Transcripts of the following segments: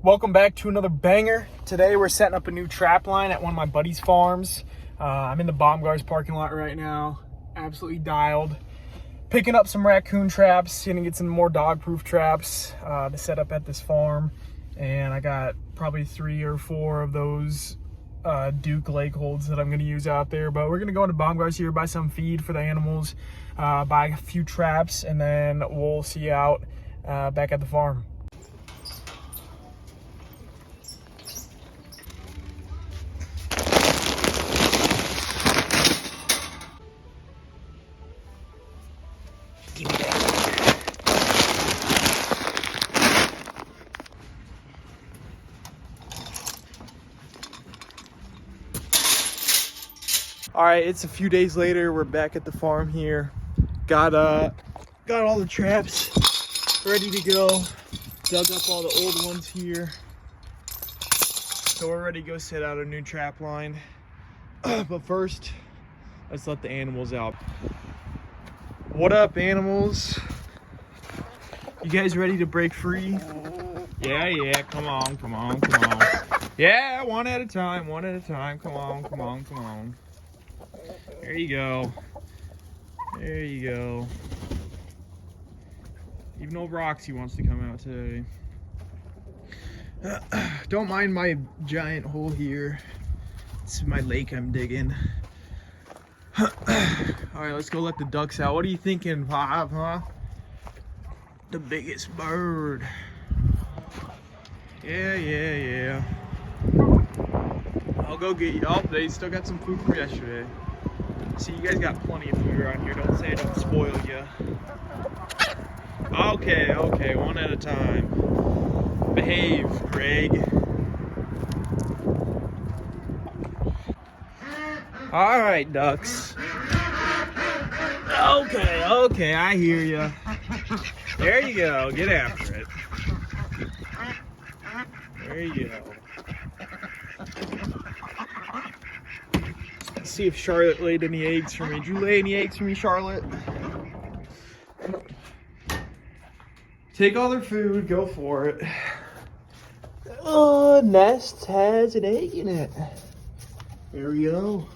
Welcome back to another banger. Today we're setting up a new trap line at one of my buddy's farms. I'm in the Baumgart's parking lot right now, absolutely dialed. Picking up some raccoon traps, gonna get some more dog-proof traps to set up at this farm. And I got probably 3 or 4 of those Duke lake holds that I'm gonna use out there. But we're gonna go into Baumgart's here, buy some feed for the animals, buy a few traps, and then we'll see you out back at the farm. All right, it's a few days later. We're back at the farm here. Got all the traps ready to go. Dug up all the old ones here. So we're ready to go set out a new trap line. But first, let's let the animals out. What up, animals? You guys ready to break free? Yeah, come on. Yeah, one at a time. Come on. There you go. Even old Roxy wants to come out today. Don't mind my giant hole here. This is my lake I'm digging. All right, let's go let the ducks out. What are you thinking, Pop, huh? The biggest bird. Yeah. I'll go get you. Oh, they still got some food from yesterday. See, you guys got plenty of food around here. Don't say I don't spoil you. Okay, one at a time. Behave, Greg. All right, ducks. Okay, I hear you. There you go. Get after it. There you go. Let's see if Charlotte laid any eggs for me. Did you lay any eggs for me, Charlotte? Take all their food, go for it. Oh, nest has an egg in it. There we go.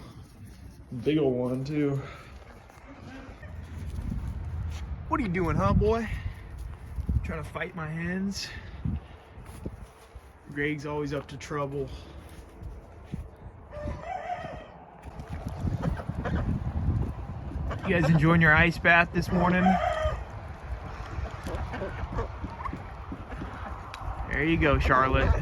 Big old one, too. What are you doing, huh, boy? Trying to fight my hens? Greg's always up to trouble. You guys enjoying your ice bath this morning? There you go, Charlotte.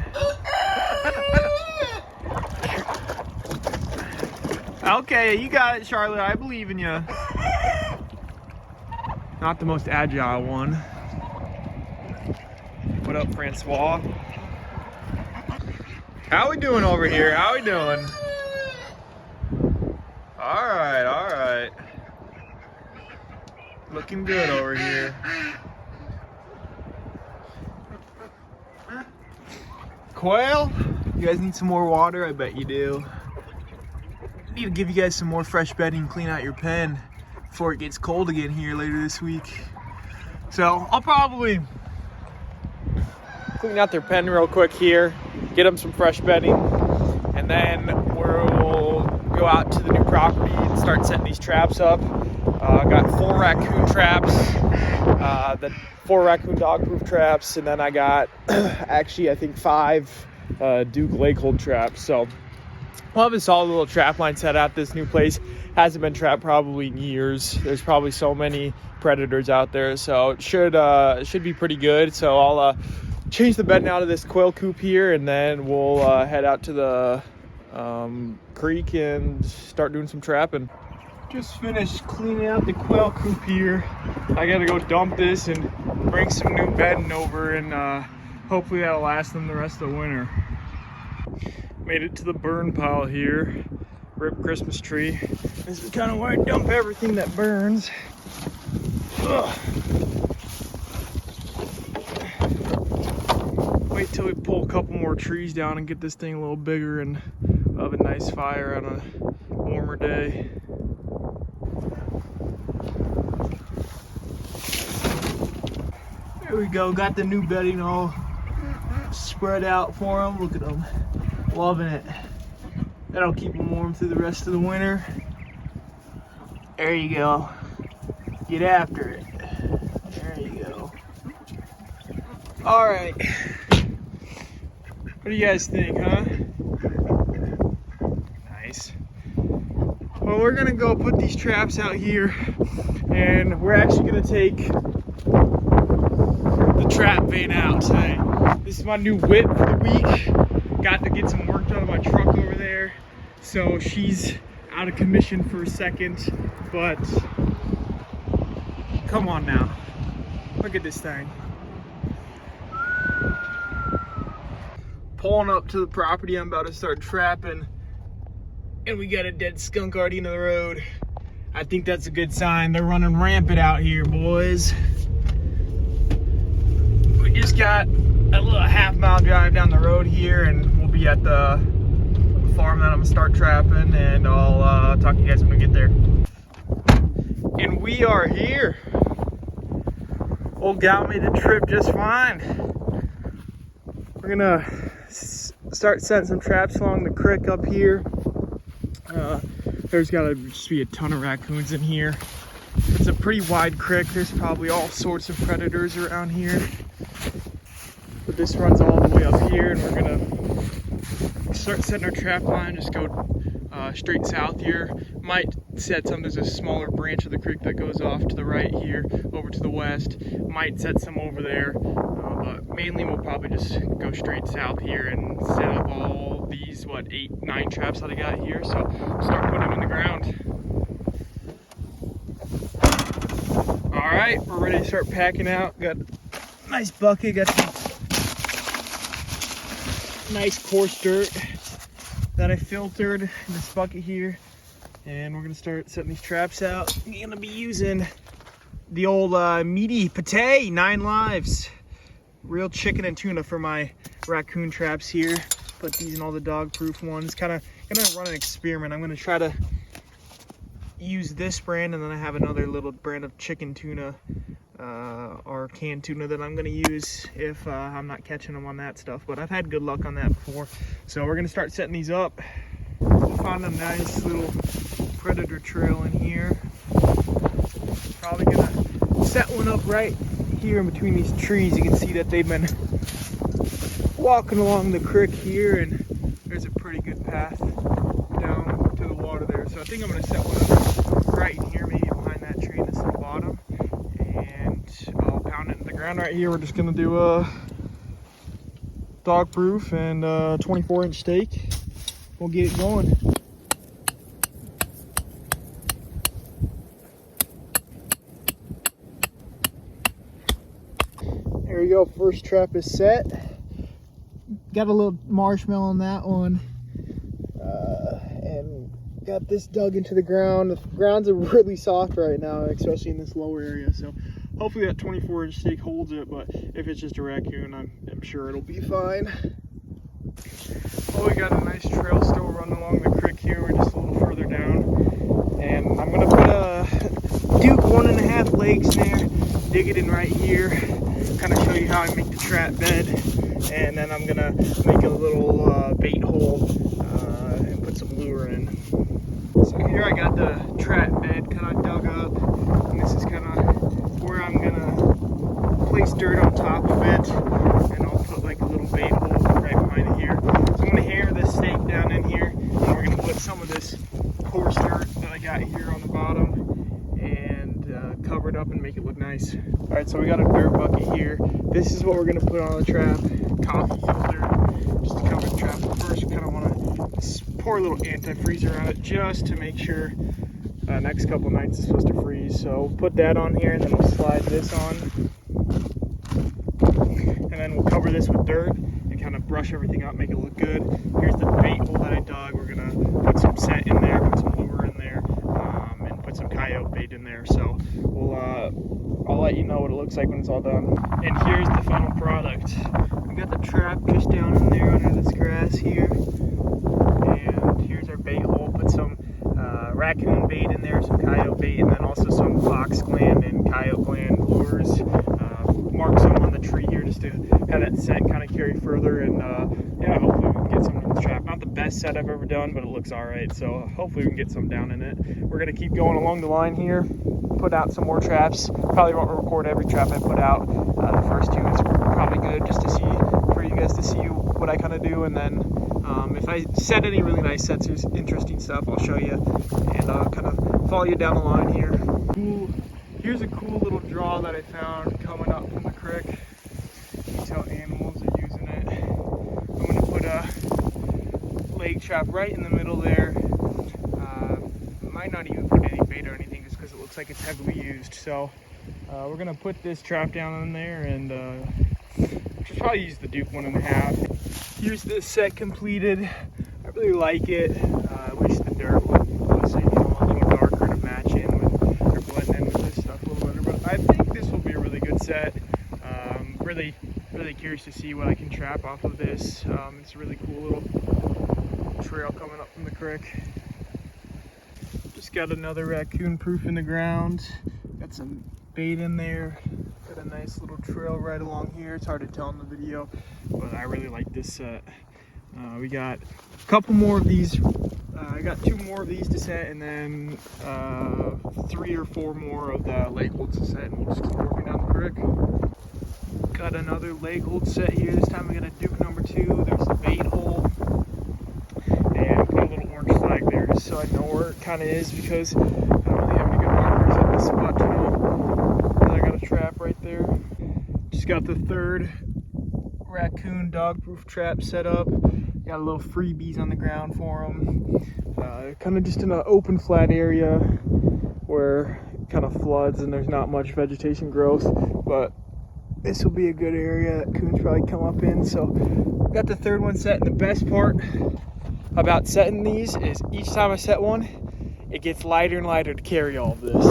Okay, you got it, Charlotte. I believe in you. Not the most agile one. What up, Francois? How we doing over here? How we doing? All right. Looking good over here. Quail, you guys need some more water? I bet you do. I need to give you guys some more fresh bedding and clean out your pen before it gets cold again here later this week. So I'll probably clean out their pen real quick here, get them some fresh bedding, and then we'll go out to the new property and start setting these traps up. Got 4 raccoon traps, the 4 raccoon dog-proof traps, and then I got actually I think 5 Duke lake hold traps. So we'll have a solid little trap line set out. This new place hasn't been trapped probably in years. There's probably so many predators out there, so it should be pretty good. So I'll change the bedding out of this quail coop here, and then we'll head out to the creek and start doing some trapping. Just finished cleaning out the quail coop here. I gotta go dump this and bring some new bedding over, and hopefully that'll last them the rest of the winter. Made it to the burn pile here. Rip Christmas tree. This is kind of where I dump everything that burns. Ugh. Wait till we pull a couple more trees down and get this thing a little bigger and have a nice fire on a warmer day. There we go, got the new bedding all spread out for them. Look at them, loving it. That'll keep them warm through the rest of the winter. There you go. Get after it. There you go. All right. What do you guys think, huh? Nice. Well, we're gonna go put these traps out here, and we're actually gonna take the trap van out today. This is my new whip for the week. Got to get some work done on my truck over there, so she's out of commission for a second, but come on now. Look at this thing. Pulling up to the property, I'm about to start trapping, and we got a dead skunk already in the road. I think that's a good sign. They're running rampant out here, boys. We just got a little half-mile drive down the road here, and we'll be at the farm that I'm gonna start trapping, and I'll talk to you guys when we get there. And we are here. Old gal made the trip just fine. We're gonna start setting some traps along the creek up here. There's gotta just be a ton of raccoons in here. It's a pretty wide creek. There's probably all sorts of predators around here. But this runs all the way up here, and we're gonna start setting our trap line. Just go straight south here. Might set some, there's a smaller branch of the creek that goes off to the right here, over to the west. Might set some over there, but mainly we'll probably just go straight south here and set up all these, 8, 9 traps that I got here. So start putting them in the ground. All right, we're ready to start packing out. Got a nice bucket, got some nice coarse dirt that I filtered in this bucket here, and we're gonna start setting these traps out. I'm gonna be using the old meaty pate 9 lives, real chicken and tuna for my raccoon traps here. Put these in all the dog proof ones. Gonna run an experiment. I'm gonna try to use this brand, and then I have another little brand of chicken tuna or canned tuna that I'm gonna use if I'm not catching them on that stuff, but I've had good luck on that before. So we're gonna start setting these up. Found a nice little predator trail in here. Probably gonna set one up right here in between these trees. You can see that they've been walking along the creek here, and there's a pretty good path down to the water there. So I think I'm gonna set one up right in here, maybe behind that tree in this little bottom. I'll pound it in the ground right here. We're just gonna do a dog proof and 24-inch stake. We'll get it going. There we go, first trap is set. Got a little marshmallow on that one. And got this dug into the ground. The grounds are really soft right now, especially in this lower area. So hopefully that 24-inch stake holds it, but if it's just a raccoon, I'm sure it'll be fine. Oh, we got a nice trail still running along the creek here. We're just a little further down. And I'm gonna put a Duke 1.5 leg snare, dig it in right here, kind of show you how I make the trap bed. And then I'm gonna make a little bait hole and put some lure in. So here I got the trap bed kind of dug up, and this is kind of where I'm gonna place dirt on top of it, and I'll put like a little bait hole right behind it here. So I'm gonna hammer this stake down in here, and we're gonna put some of this coarse dirt that I got here on the bottom and cover it up and make it look nice. All right, so we got a dirt bucket here. This is what we're gonna put on the trap. Coffee filter, just to cover the trap. But first, we kind of want to pour a little antifreeze around it just to make sure next couple nights it's supposed to freeze. So we'll put that on here, and then we'll slide this on, and then we'll cover this with dirt and kind of brush everything up, make it look good. Here's the bait hole that I dug. We're gonna put some scent in there, put some lure in there, and put some coyote bait in there. So we'll I'll let you know what it looks like when it's all done. And here's the final product. We got the trap just down in there under this grass here. And here's our bait hole. Put some raccoon bait in there, some coyote bait, and then also some fox gland and coyote gland lures. Mark some on the tree here just to have that scent kind of carry further. And yeah, hopefully we can get something in this trap. Not the best set I've ever done, but it looks all right. So hopefully we can get some down in it. We're gonna keep going along the line here, put out some more traps. Probably won't record every trap I put out. The first two is probably good just to see, for you guys to see what I kind of do, and then if I set any really nice sets or interesting stuff, I'll show you and kind of follow you down the line here. Cool. Here's a cool little draw that I found coming up from the creek. That's how animals are using it. I'm gonna put a leg trap right in the middle there. Might not even put any bait or anything just because it looks like it's heavily used. So we're gonna put this trap down in there and should probably use the Duke 1.5. Here's this set completed. I really like it. I wish the dirt would obviously be a little darker to match in with, or blend in with this stuff a little better. But I think this will be a really good set. Really curious to see what I can trap off of this. It's a really cool little trail coming up from the creek. Just got another raccoon proof in the ground. Got some bait in there. Got a nice little trail right along here. It's hard to tell in the video, but I really like this set. We got a couple more of these. I got 2 more of these to set, and then 3 or 4 more of the leg holds to set, and we'll just keep working down the creek. Got another leg hold set here. This time we got a Duke number 2. There's the bait hole, and put a little orange flag there just so I know where it kind of is, because I don't really have any good markers at this spot to know. And I got a trap right there. Just got the 3rd raccoon dog proof trap set up. Got a little freebies on the ground for them. Kind of just in an open flat area where it kind of floods and there's not much vegetation growth, but this will be a good area that coons probably come up in. So got the 3rd one set, and the best part about setting these is each time I set one, it gets lighter and lighter to carry all of this.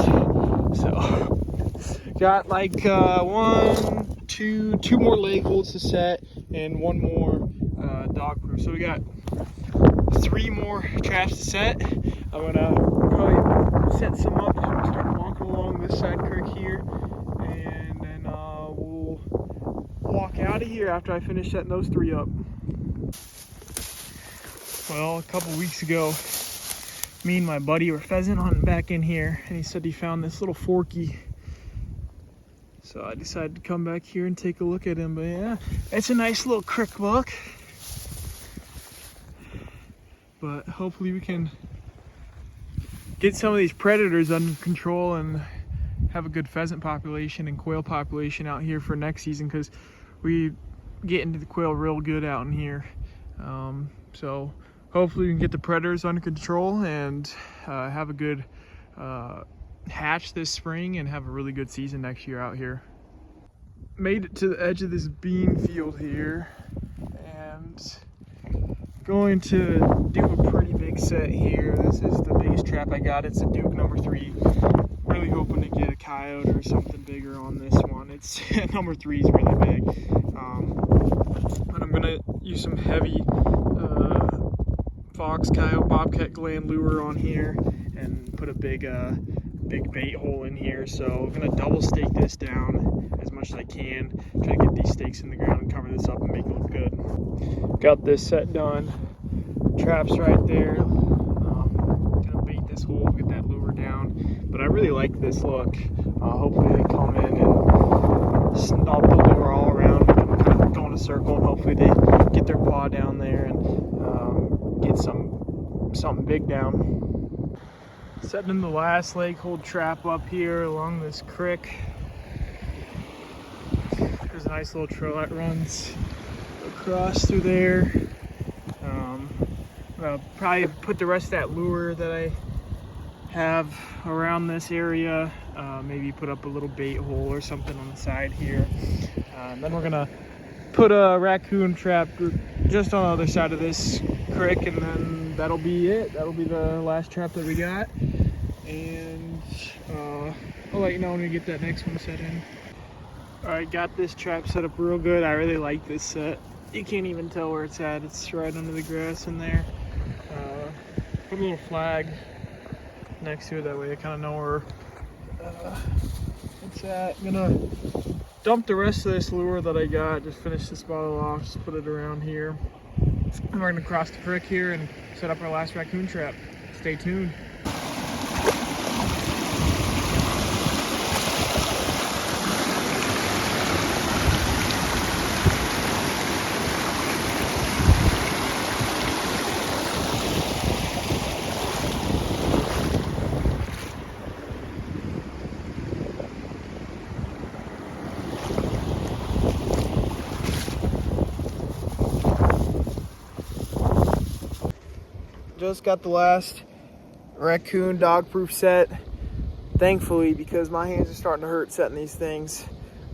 So got like 2 more leg holds to set and 1 more dog proof. So we got 3 more traps to set. I'm gonna probably set some up, start walking along this side creek here, and then we'll walk out of here after I finish setting those 3 up. Well, a couple weeks ago, me and my buddy were pheasant hunting back in here, and he said he found this little forky. So I decided to come back here and take a look at him. But yeah, it's a nice little crick buck. But hopefully we can get some of these predators under control and have a good pheasant population and quail population out here for next season, because we get into the quail real good out in here. So hopefully we can get the predators under control and have a good hatch this spring and have a really good season next year out here. Made it to the edge of this bean field here, and going to do a pretty big set here. This is the biggest trap I got. It's a Duke number 3. Really hoping to get a coyote or something bigger on this one. It's number 3 is really big. But I'm gonna use some heavy fox, coyote, bobcat gland lure on here and put a big bait hole in here. So I'm gonna double stake this down as much as I can, try to get these stakes in the ground and cover this up and make it look good. Got this set done. Traps right there. Gonna bait this hole, get that lure down. But I really like this look. Hopefully they come in and snub the lure all around. We can kind of go in a circle, and hopefully they get their paw down there and get something big down. Setting the last leg hold trap up here along this creek. There's a nice little trail that runs across through there. I'll probably put the rest of that lure that I have around this area, maybe put up a little bait hole or something on the side here. And then we're gonna put a raccoon trap just on the other side of this creek, and then that'll be it. That'll be the last trap that we got. And I'll let you know when we get that next one set in. Alright, got this trap set up real good. I really like this set. You can't even tell where it's at. It's right under the grass in there. Put a little flag next to it, that way I kind of know where it's at. I'm gonna dump the rest of this lure that I got, just finish this bottle off, just put it around here. And we're gonna cross the creek here and set up our last raccoon trap. Stay tuned. Just got the last raccoon dog-proof set, thankfully, because my hands are starting to hurt setting these things.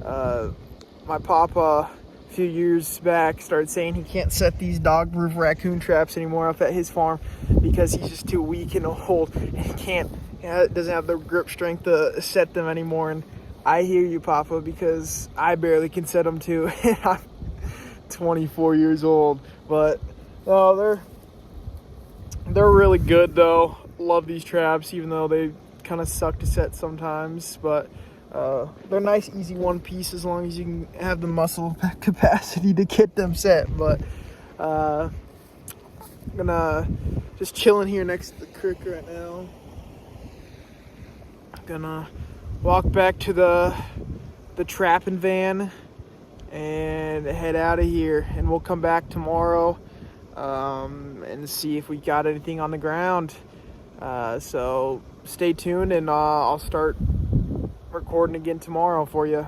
My papa, a few years back, started saying he can't set these dog-proof raccoon traps anymore up at his farm because he's just too weak and old and he doesn't have the grip strength to set them anymore. And I hear you, Papa, because I barely can set them too. And I'm 24 years old, but no, they're really good though. Love these traps, even though they kind of suck to set sometimes. But they're nice, easy one piece as long as you can have the muscle capacity to get them set. But I'm gonna just chilling here next to the creek right now. Gonna walk back to the trapping van and head out of here, and we'll come back tomorrow and see if we got anything on the ground. So stay tuned, and I'll start recording again tomorrow for you.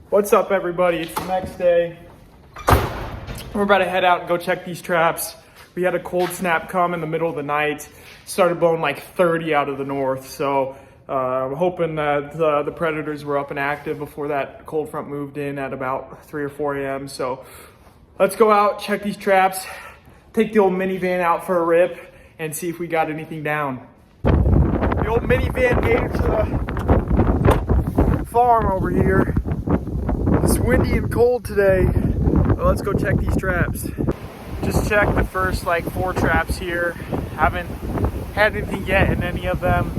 What's up, everybody? It's the next day. We're about to head out and go check these traps. We had a cold snap come in the middle of the night. Started blowing like 30 out of the north. So I'm hoping that the predators were up and active before that cold front moved in at about 3 or 4 a.m. So let's go out, check these traps, take the old minivan out for a rip, and see if we got anything down. The old minivan made it to the farm over here. It's windy and cold today. Well, let's go check these traps. Just checked the first like 4 traps here. Haven't had anything yet in any of them.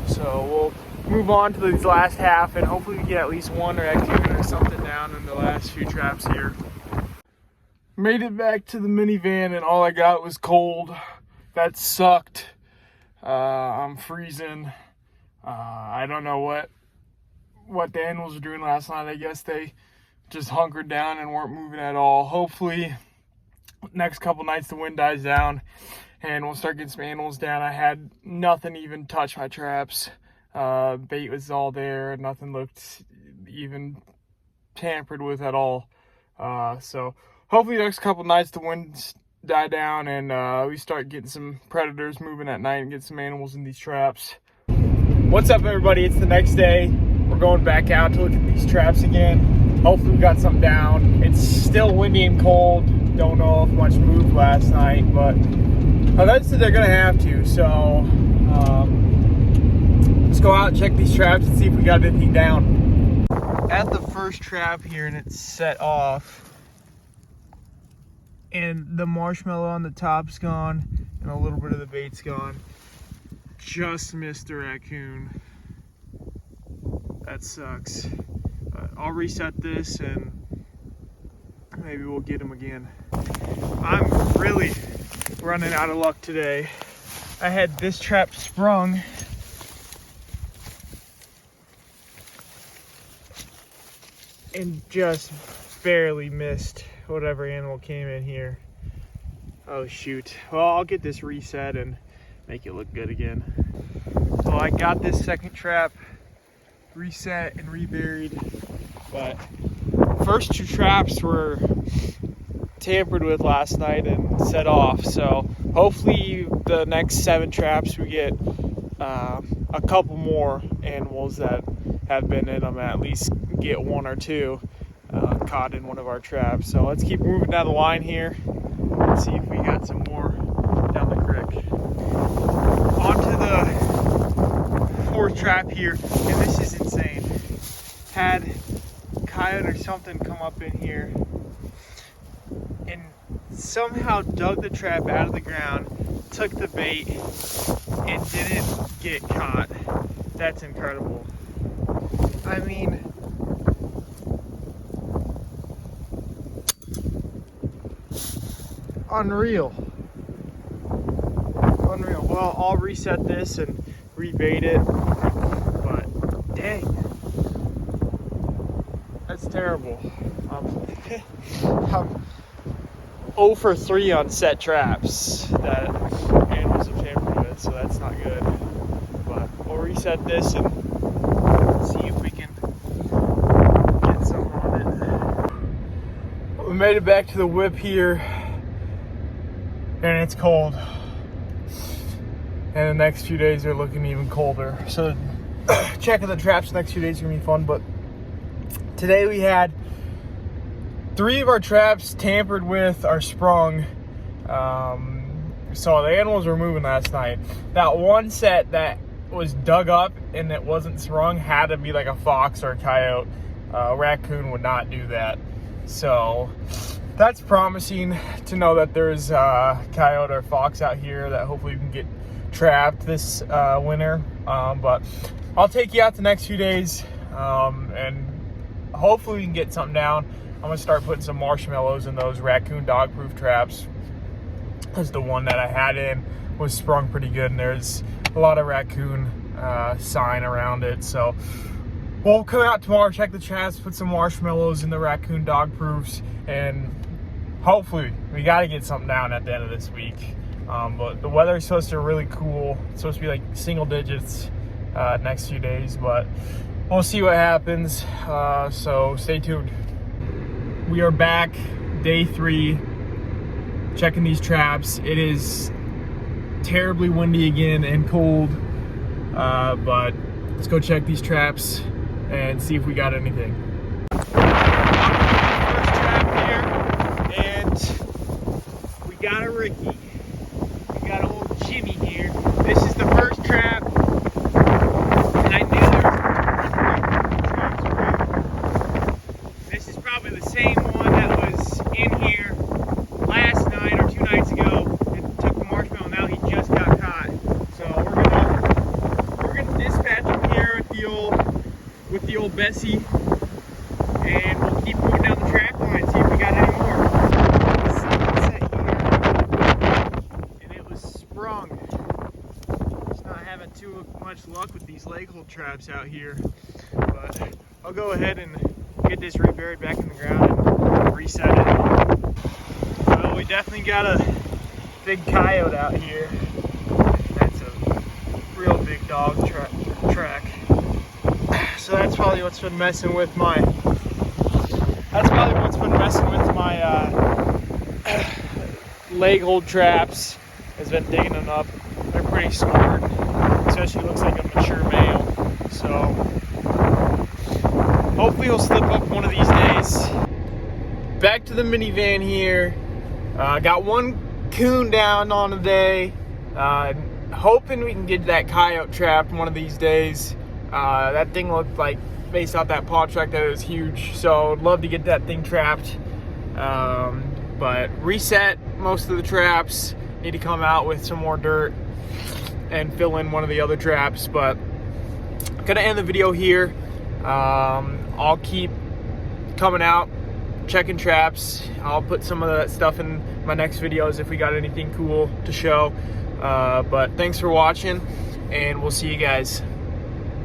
So we'll move on to these last half, and hopefully we get at least one raccoon or something down in the last few traps here. Made it back to the minivan, and all I got was cold. That sucked. I'm freezing. I don't know what the animals were doing last night. I guess they just hunkered down and weren't moving at all. Hopefully next couple nights the wind dies down and we'll start getting some animals down. I had nothing even touch my traps. Bait was all there. Nothing looked even tampered with at all. So hopefully the next couple nights the winds die down and we start getting some predators moving at night and get some animals in these traps. What's up, everybody? It's the next day. We're going back out to look at these traps again. Hopefully we got some down. It's still windy and cold. Don't know if much moved last night, but eventually they're gonna have to. So let's go out and check these traps and see if we got anything down. At the first trap here, and it's set off, and the marshmallow on the top's gone and a little bit of the bait's gone. Just missed the raccoon. That sucks. I'll reset this and maybe we'll get him again. I'm really running out of luck today. I had this trap sprung and just barely missed whatever animal came in here. Oh shoot. Well, I'll get this reset and make it look good again. So I got this second trap reset and reburied, but first 2 traps were tampered with last night and set off. So hopefully the next 7 traps we get a couple more animals that have been in them, at least get 1 or 2 caught in one of our traps. So let's keep moving down the line here and see if we got some more down the creek. Onto the 4th trap here, and this is insane. Had coyote or something come up in here and somehow dug the trap out of the ground, took the bait, and didn't get caught. That's incredible. I mean, Unreal. Unreal. Well, I'll reset this and rebait it, but dang, that's terrible. I'm 0 for 3 on set traps that animals have tampered with, so that's not good. But we'll reset this and see if we can get something on it. We made it back to the whip here, and it's cold. And the next few days are looking even colder. So checking the traps the next few days is gonna be fun. But today we had 3 of our traps tampered with or sprung. So the animals were moving last night. That one set that was dug up and it wasn't sprung had to be like a fox or a coyote. Raccoon would not do that. So that's promising to know that there's a coyote or fox out here that hopefully we can get trapped this winter. But I'll take you out the next few days and hopefully we can get something down. I'm gonna start putting some marshmallows in those raccoon dog proof traps, because the one that I had in was sprung pretty good and there's a lot of raccoon sign around it. So we'll come out tomorrow, check the traps, put some marshmallows in the raccoon dog proofs, and hopefully we got to get something down at the end of this week. But the weather is supposed to be really cool. It's supposed to be like single digits next few days, but we'll see what happens. So stay tuned. We are back, day 3, checking these traps. It is terribly windy again and cold, but let's go check these traps and see if we got anything. First trap here, and we got a Ricky. We got old Jimmy here. This is the first trap, and I knew there was this is probably the same one that was in here last night or 2 nights ago. It took the marshmallow. Now he just got caught. So we're gonna dispatch him here with the old Bessie, and we'll keep moving down the trap line, see if we got any more. Let's see what's at here. And it was sprung. Just not having too much luck with these leg hold traps out here. But I'll go ahead and get this reburied back in the ground and reset it. Well, we definitely got a big coyote out here. That's a real big dog track. So that's probably what's been messing with my leg hold traps, has been digging them up. They're pretty smart, especially looks like a mature male. So hopefully he'll slip up one of these days. Back to the minivan here. Got one coon down on the day. Hoping we can get that coyote trapped one of these days. That thing looked like, based off that paw track, that it was huge. So I'd love to get that thing trapped. But reset most of the traps. Need to come out with some more dirt and fill in one of the other traps. But I'm gonna end the video here. I'll keep coming out, checking traps. I'll put some of that stuff in my next videos if we got anything cool to show. But thanks for watching, and we'll see you guys.